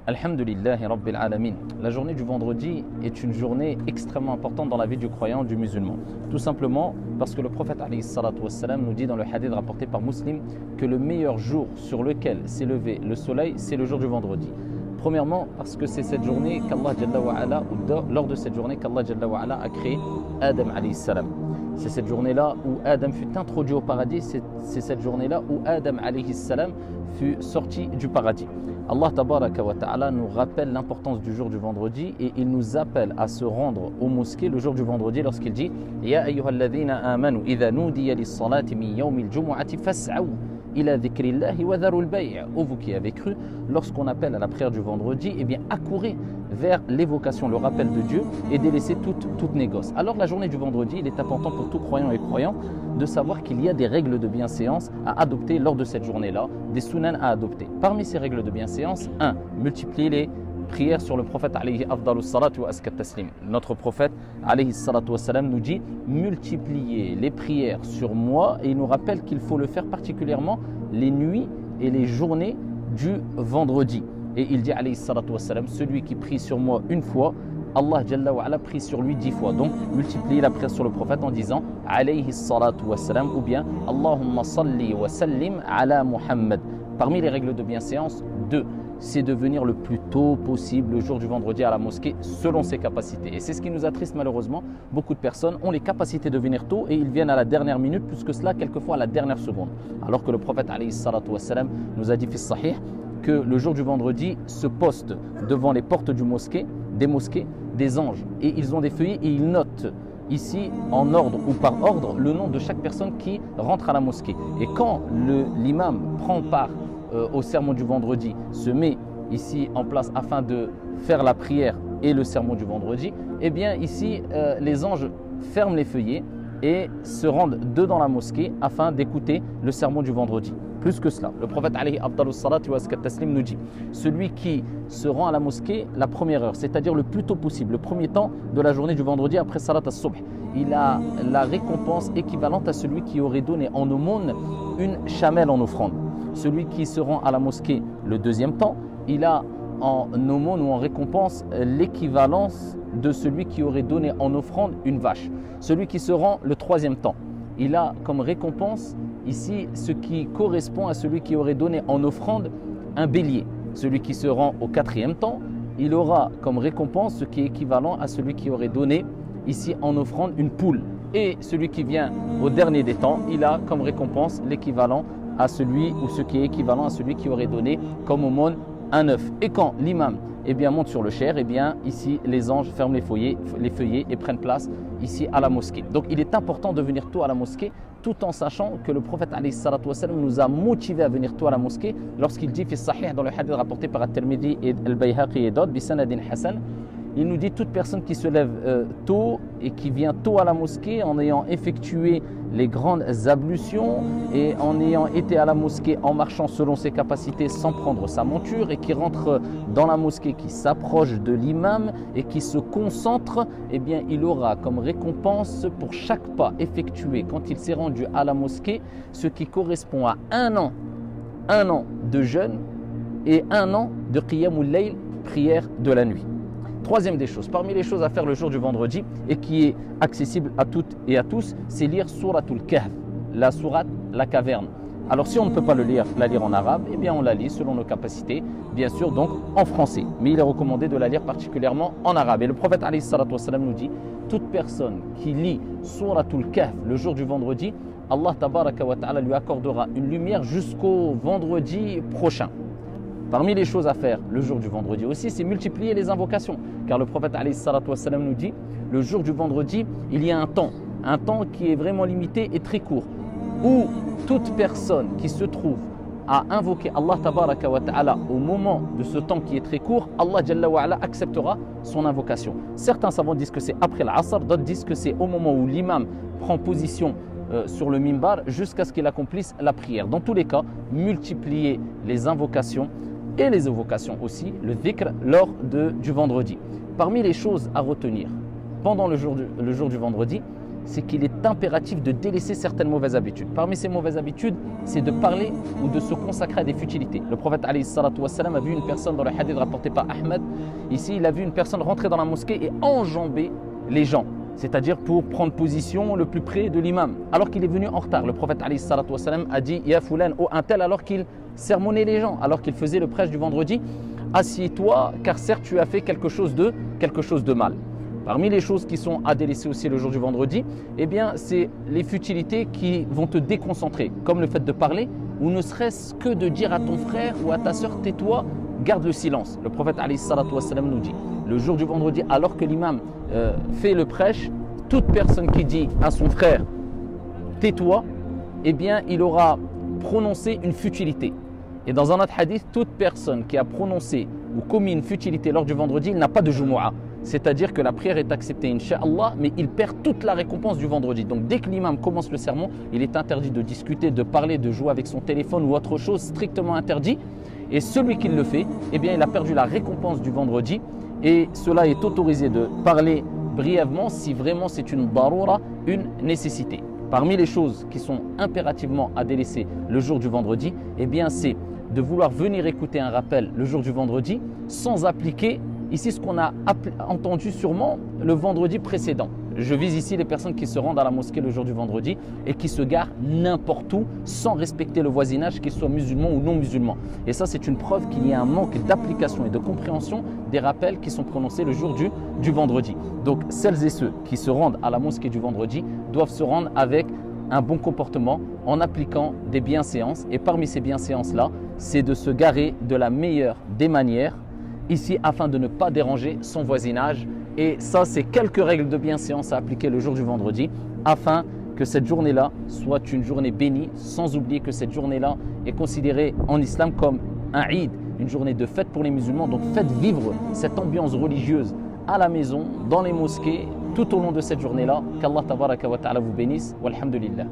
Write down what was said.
Alhamdulillahi Rabbil Alamin. La journée du vendredi est une journée extrêmement importante dans la vie du croyant, du musulman. Tout simplement parce que le prophète alayhi salatu wassalam nous dit dans le hadith rapporté par Muslim que le meilleur jour sur lequel s'est levé le soleil, c'est le jour du vendredi. Premièrement, parce que c'est cette journée qu'Allah Jalla wa Ala, ou lors de cette journée qu'Allah Jalla wa Ala a créé Adam alayhi salam. C'est cette journée-là où Adam fut introduit au paradis, c'est cette journée-là où Adam alayhi salam fut sorti du paradis. Allah tabaraka wa ta'ala nous rappelle l'importance du jour du vendredi et il nous appelle à se rendre aux mosquées le jour du vendredi lorsqu'il dit Ya ayyuhalladhina amanu idha nudiya lis-salati min yawmil jumu'ati fas'aw ila dhikrillahi wa dharul bay'. Ô vous qui avez cru, lorsqu'on appelle à la prière du vendredi, eh bien accourez vers l'évocation, le rappel de Dieu et délaissez toute négoce. Alors la journée du vendredi, il est important pour tout croyant et croyant de savoir qu'il y a des règles de bienséance à adopter lors de cette journée-là, des sunan à adopter. Parmi ces règles de bienséance, 1. Multiplier les prières sur le prophète alayhi afdalus salatu wa askat taslim. Notre prophète alayhi salatu wa salam nous dit multiplier les prières sur moi et il nous rappelle qu'il faut le faire particulièrement les nuits et les journées du vendredi. Et il dit alayhi salatu wa salam, celui qui prie sur moi une fois, Allah Jalla wa Ala prie sur lui 10 fois. Donc multiplier la prière sur le prophète en disant alayhi salatu wa salam ou bien Allahumma salli wa sallim ala Muhammad. Parmi les règles de bienséance, 2. C'est de venir le plus tôt possible le jour du vendredi à la mosquée selon ses capacités. Et c'est ce qui nous attriste malheureusement. Beaucoup de personnes ont les capacités de venir tôt et ils viennent à la dernière minute, plus que cela, quelquefois à la dernière seconde. Alors que le prophète alayhi salatu wa salam nous a dit fi sahih que le jour du vendredi se postent devant les portes des mosquées, des anges. Et ils ont des feuillets et ils notent ici en ordre ou par ordre le nom de chaque personne qui rentre à la mosquée. Et quand l'imam prend part au sermon du vendredi, se met ici en place afin de faire la prière et le sermon du vendredi, eh bien ici les anges ferment les feuillets et se rendent dans la mosquée afin d'écouter le sermon du vendredi. Plus que cela, le prophète alayhi afdalus salatu wa askat taslim nous dit celui qui se rend à la mosquée la première heure, c'est-à-dire le plus tôt possible, le premier temps de la journée du vendredi après salat as-subh, il a la récompense équivalente à celui qui aurait donné en aumône une chamelle en offrande. Celui qui se rend à la mosquée le deuxième temps, il a en aumône ou en récompense l'équivalence de celui qui aurait donné en offrande une vache. Celui qui se rend le troisième temps, il a comme récompense ici ce qui correspond à celui qui aurait donné en offrande un bélier. Celui qui se rend au quatrième temps, il aura comme récompense ce qui est équivalent à celui qui aurait donné ici en offrande une poule. Et celui qui vient au dernier des temps, il a comme récompense l'équivalent à celui ou ce qui est équivalent à celui qui aurait donné comme aumône un œuf. Et quand l'imam monte sur le chair, ici les anges ferment les feuillets et prennent place ici à la mosquée. Donc il est important de venir tôt à la mosquée tout en sachant que le prophète alayhi salatu wa salam nous a motivés à venir tôt à la mosquée lorsqu'il dit fi sahih dans le hadith rapporté par At-Tirmidhi et Al-Bayhaqi et d'autres bi sanadin hasan. Il nous dit toute personne qui se lève tôt et qui vient tôt à la mosquée en ayant effectué les grandes ablutions et en ayant été à la mosquée en marchant selon ses capacités sans prendre sa monture et qui rentre dans la mosquée, qui s'approche de l'imam et qui se concentre, il aura comme récompense pour chaque pas effectué quand il s'est rendu à la mosquée ce qui correspond à un an de jeûne et un an de qiyamul layl, prière de la nuit. Troisième des choses, parmi les choses à faire le jour du vendredi et qui est accessible à toutes et à tous, c'est lire Suratul Kahf, la sourate, la caverne. Alors si on ne peut pas la lire en arabe, on la lit selon nos capacités, bien sûr donc en français. Mais il est recommandé de la lire particulièrement en arabe. Et le prophète alayhi salatu wa salam nous dit, toute personne qui lit Suratul Kahf le jour du vendredi, Allah tabaraka wa ta'ala lui accordera une lumière jusqu'au vendredi prochain. Parmi les choses à faire le jour du vendredi aussi, c'est multiplier les invocations. Car le prophète alayhi salatu wa salam nous dit, le jour du vendredi, il y a un temps qui est vraiment limité et très court, où toute personne qui se trouve à invoquer Allah tabaraka wa ta'ala au moment de ce temps qui est très court, Allah Jalla wa Ala acceptera son invocation. Certains savants disent que c'est après l'Asr, d'autres disent que c'est au moment où l'imam prend position sur le mimbar jusqu'à ce qu'il accomplisse la prière. Dans tous les cas, multiplier les invocations et les évocations aussi, le dhikr lors du vendredi. Parmi les choses à retenir pendant le jour du vendredi, c'est qu'il est impératif de délaisser certaines mauvaises habitudes. Parmi ces mauvaises habitudes, c'est de parler ou de se consacrer à des futilités. Le prophète alayhi salatu wassalam a vu une personne dans le hadith rapporté par Ahmed. Ici, il a vu une personne rentrer dans la mosquée et enjamber les gens, c'est-à-dire pour prendre position le plus près de l'imam, alors qu'il est venu en retard. Le prophète alayhi salatu wassalam a dit « Ya fulan » au un tel, alors qu'il sermonnait les gens, alors qu'il faisait le prêche du vendredi. « Assieds-toi, car certes tu as fait quelque chose de mal ». Parmi les choses qui sont à délaisser aussi le jour du vendredi, eh bien, c'est les futilités qui vont te déconcentrer, comme le fait de parler, ou ne serait-ce que de dire à ton frère ou à ta sœur « tais-toi », garde le silence. Le prophète alayhi salatu wassalam nous dit, le jour du vendredi, alors que l'imam fait le prêche, toute personne qui dit à son frère « tais-toi », eh bien, il aura prononcé une futilité. Et dans un autre hadith, toute personne qui a prononcé ou commis une futilité lors du vendredi, il n'a pas de Jumu'ah. C'est-à-dire que la prière est acceptée, Inch'Allah, mais il perd toute la récompense du vendredi. Donc dès que l'imam commence le sermon, il est interdit de discuter, de parler, de jouer avec son téléphone ou autre chose, strictement interdit. Et celui qui le fait, eh bien, il a perdu la récompense du vendredi. Et cela est autorisé de parler brièvement si vraiment c'est une darura, une nécessité. Parmi les choses qui sont impérativement à délaisser le jour du vendredi, eh bien, c'est de vouloir venir écouter un rappel le jour du vendredi sans appliquer ici ce qu'on a entendu sûrement le vendredi précédent. Je vise ici les personnes qui se rendent à la mosquée le jour du vendredi et qui se garent n'importe où sans respecter le voisinage, qu'ils soient musulmans ou non musulmans. Et ça, c'est une preuve qu'il y a un manque d'application et de compréhension des rappels qui sont prononcés le jour du vendredi. Donc celles et ceux qui se rendent à la mosquée du vendredi doivent se rendre avec un bon comportement en appliquant des bienséances. Et parmi ces bienséances-là, c'est de se garer de la meilleure des manières ici afin de ne pas déranger son voisinage. Et ça, c'est quelques règles de bienséance à appliquer le jour du vendredi afin que cette journée-là soit une journée bénie, sans oublier que cette journée-là est considérée en islam comme un Eid, une journée de fête pour les musulmans. Donc faites vivre cette ambiance religieuse à la maison, dans les mosquées, tout au long de cette journée-là. Qu'Allah tabaraka wa ta'ala vous bénisse. Walhamdulillah.